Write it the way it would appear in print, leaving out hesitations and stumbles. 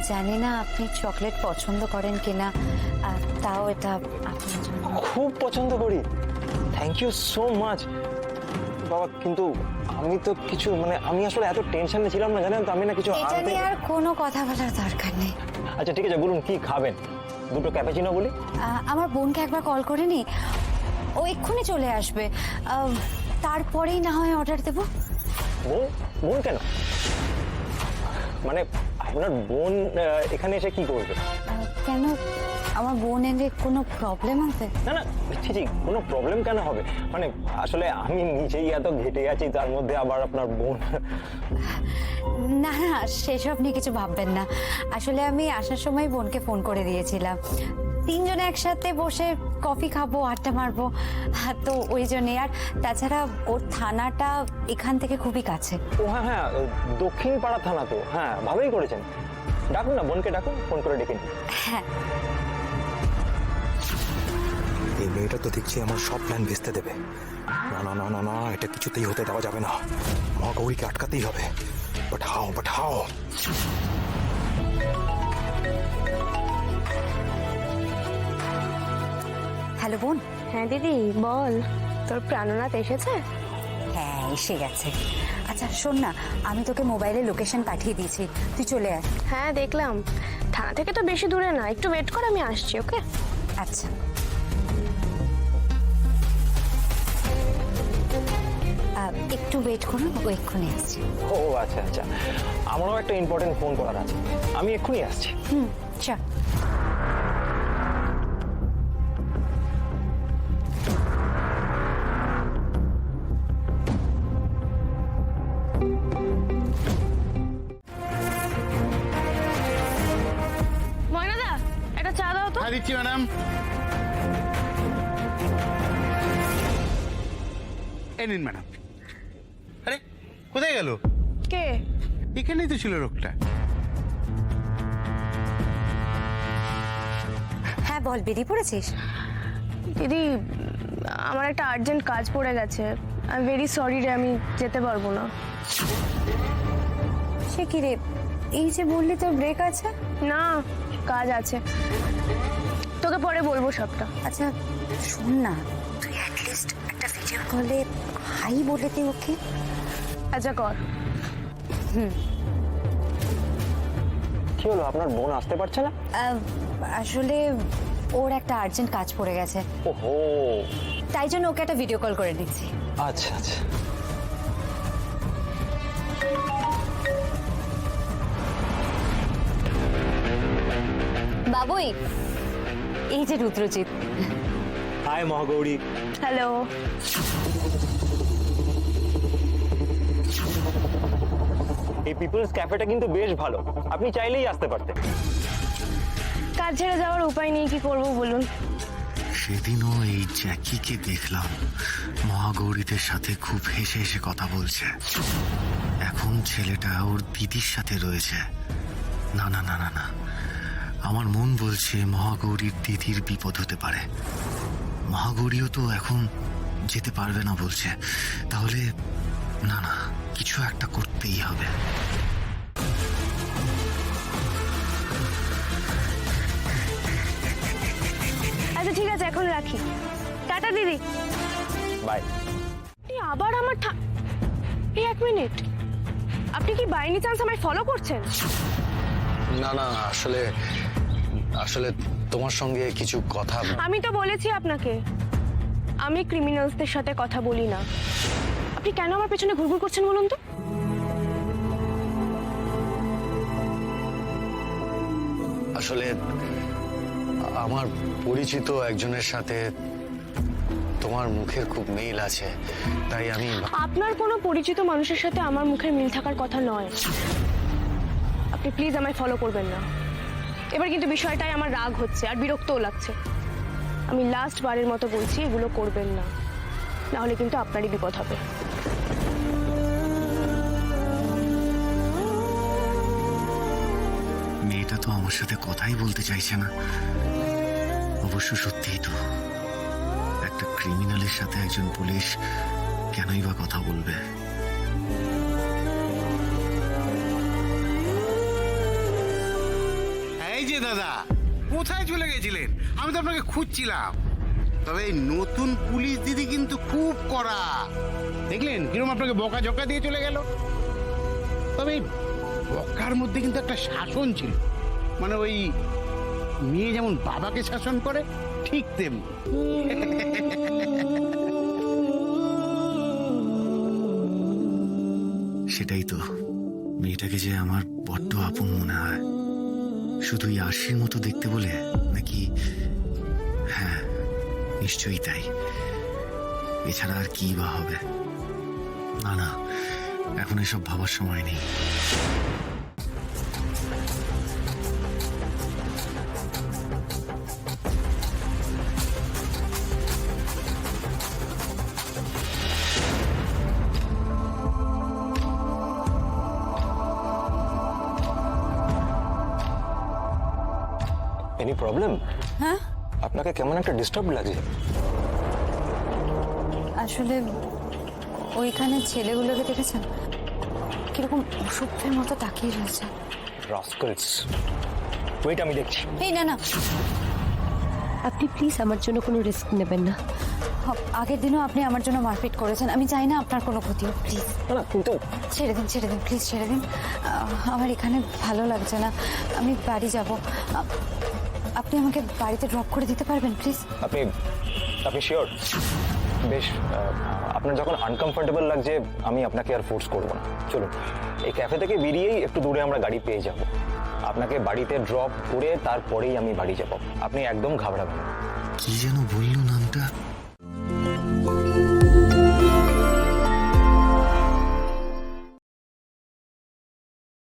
জানি না আপনি চকলেট পছন্দ করেন কিনা, তাও এটা আপনার জন্য। খুব পছন্দ করি, থ্যাংক ইউ সো মাচ বাবা। কিন্তু আমি তো কিছু আমি আসলে এত টেনশনে ছিলাম না, জানেন তো, আমি না কিছু এটা নিয়ে আর কোনো কথা বলার দরকার নেই। আচ্ছা ঠিক আছে, বলুন কি খাবেন? দুটো ক্যাপাচিনো বলি। আমার বোনকে একবার কল করে নি, ও এক্ষুনি চলে আসবে, তারপরেই না হয় অর্ডার দেবো। বোন? বোন কেন? আপনার বোন এখানে এসে কি করবে? কেন, আমার বোন এলে কোনো প্রবলেম হবে? না না, জি কোনো প্রবলেম কেন হবে? আসলে আমি নিজেই এত ঘেটে আছি, তার মধ্যে আবার আপনার বোন। না না, সেসব নিয়ে কিছু ভাববেন না। আসলে আমি আসার সময় বোনকে ফোন করে দিয়েছিলাম, তিনজনে একসাথে বসে কফি খাবো, আড্ডা মারবো, তো ওই জন্যে। আর তাছাড়া ওর থানাটা এখান থেকে খুবই কাছে। ও হ্যাঁ হ্যাঁ, দক্ষিণ পাড়া থানা তো, হ্যাঁ ভালোই করেছেন। ডাকুন না, বোনকে ডাকুন, ফোন করে ডেকে নিন। হ্যাঁ। এই মেয়েটা তো দেখছি আমার সব প্ল্যান ভেস্তে দেবে। না না না না না, এটা কিছুতেই হতে দেওয়া যাবে না, মহাগৌরীকে আটকাতেই হবে। But how? হ্যালো বোন। হ্যাঁ দিদি বল, তোর প্রাণনাথ এসেছে? হ্যাঁ এসে গেছে। আচ্ছা শোন না, আমি তোকে মোবাইলে লোকেশন পাঠিয়ে দিয়েছি, তুই চলে আয়। হ্যাঁ দেখলাম, থানা থেকে তো বেশি দূরে না, একটু ওয়েট কর, আমি আসছি। ওকে আচ্ছা। একটু ওয়েট করুন, ও এক্ষুনি আসছে। ও আচ্ছা আচ্ছা, আমারও একটা ইম্পর্টেন্ট ফোন করার আছে, আমি এক্ষুনি আসছি। চল। ময়নাদা, একটা চা দাও তো। হ্যাঁ দিচ্ছি ম্যাডাম। এই নিন ম্যাডাম। আরে কোথায় গেল? কে? এখানেই তো ছিল লোকটা। হ্যাঁ বল, বেরিয়ে পড়েছিস? দিদি আমার একটা আর্জেন্ট কাজ পড়ে গেছে, আই এম ভেরি সরি রে, আমি যেতে পারবো না। সে কি রে, এই যে বললি তোর ব্রেক আছে? না, কাজ আছে, তোকে পরে বলবো সবটা। আচ্ছা শোন না, তুই অ্যাটলিস্ট একটা ভিডিও কলে হাই বলে দে ওকে। আচ্ছা কর। কি হলো, আপনার বোন আসতে পারছে না? আসলে ওর একটা আর্জেন্ট কাজ পড়ে গেছে, ওহো, তাই জন্য ওকে একটা ভিডিও কল করে দিচ্ছি। আচ্ছা আচ্ছা। বাবুই, এই যে রুদ্রজিৎ। হাই মহাগৌরী। হ্যালো। এই পিপলস ক্যাফেটা কিন্তু বেশ ভালো, আপনি চাইলেই আসতে পারতেন। কাজ ছেড়ে যাওয়ার উপায় নেই, কি করবো বলুন। সেদিনও এই জ্যাকিকে দেখলাম মহাগৌরীদের সাথে খুব হেসে হেসে কথা বলছে। এখন ছেলেটা ওর দিদির সাথে রয়েছে। না না না না না, আমার মন বলছে মহাগৌরীর দিদির বিপদ হতে পারে। মহাগৌরীও তো এখন যেতে পারবে না বলছে, তাহলে না না, কিছু একটা করতেই হবে। আচ্ছা ঠিক আছে, এখন রাখি, টাটা দিদি। বাই। আবার আমার এই এক মিনিট, আপনি কি বাই এনি চান্স আমায় ফলো করছেন? না না, আসলে আসলে তোমার সঙ্গে কিছু কথা। আমি তো বলেছি আপনাকে, আমি ক্রিমিনালসদের সাথে কথা বলি না। আপনি কেন আমার পেছনে ঘুরঘুর করছেন বলুন তো? আসলে আমার পরিচিত একজনের সাথে তোমার মুখের খুব মিল আছে, তাই আমি। আপনার কোনো পরিচিত মানুষের সাথে আমার মুখের মিল থাকার কথা নয়। আপনি প্লিজ আমায় ফলো করবেন না। এবার কিন্তু বিষয়টাই আমার রাগ হচ্ছে আর বিরক্তও লাগছে। আমি লাস্ট বারের মতো বলছি, এগুলো করবেন না, নাহলে কিন্তু আপনারই বিপদ হবে। মেয়েটা তো আমার সাথে কথাই বলতে চাইছে না। অবশ্য সত্যিই তো, একটা ক্রিমিনালের সাথে একজন পুলিশ কেনই বা কথা বলবে? যে দাদা, কোথায় চলে গেছিলেন? আমি তো আপনাকে খুঁজছিলাম। তবে এই নতুন পুলিশ দিদি কিন্তু খুব কড়া। দেখলেন কিরকম আপনাকে বকা ঝকা দিয়ে চলে গেল? তবে এই বকার মধ্যে কিন্তু একটা শাসন ছিল, মানে ওই মেয়ে যেমন বাবাকে শাসন করে ঠিক তেমনি। সেটাই তো, মেয়েটাকে যে আমার বড্ড আপন মনে হয়। শুধুই আরশির মতো দেখতে বলে নাকি? হ্যাঁ, নিশ্চয়ই তাই। এছাড়া আর কি বা হবে? না না, এখন এসব ভাবার সময় নেই। Any problem? হ্যাঁ, আপনাকে কেমন একটা ডিস্টার্ব লাগছে? আসলে ওইখানে ছেলেগুলোকে দেখেছেন কিরকম অসভ্যের মতো তাকিয়ে রয়েছে। রাস্কেলস। ওয়েট, আমি দেখছি। এই না না, আপনি প্লিজ আমার জন্য কোনো রিস্ক নেবেন না। আগের দিনও আপনি আমার জন্য মারপিট করেছেন, আমি চাই না আপনার কোনো ক্ষতি হোক, প্লিজ। না কিন্তু ছেড়ে দিন, ছেড়ে দিন, প্লিজ ছেড়ে দিন। আমার এখানে ভালো লাগছে না, আমি বাড়ি যাব। আপনি আমাকে বাড়িতে ড্রপ করে দিতে পারবেন প্লিজ? আপনি আপনি শিওর? বেশ, আপনার যখন আনকমফোর্টেবল লাগছে আমি আপনাকে আর ফোর্স করব না। চলুন, এই ক্যাফে থেকে বেরিয়েই একটু দূরে আমরা গাড়ি পেয়ে যাব। আপনাকে বাড়িতে ড্রপ করে তারপরেই আমি বাড়ি যাব। আপনি একদম ঘাবড়াবেন না। কি যেন বললো নামটা?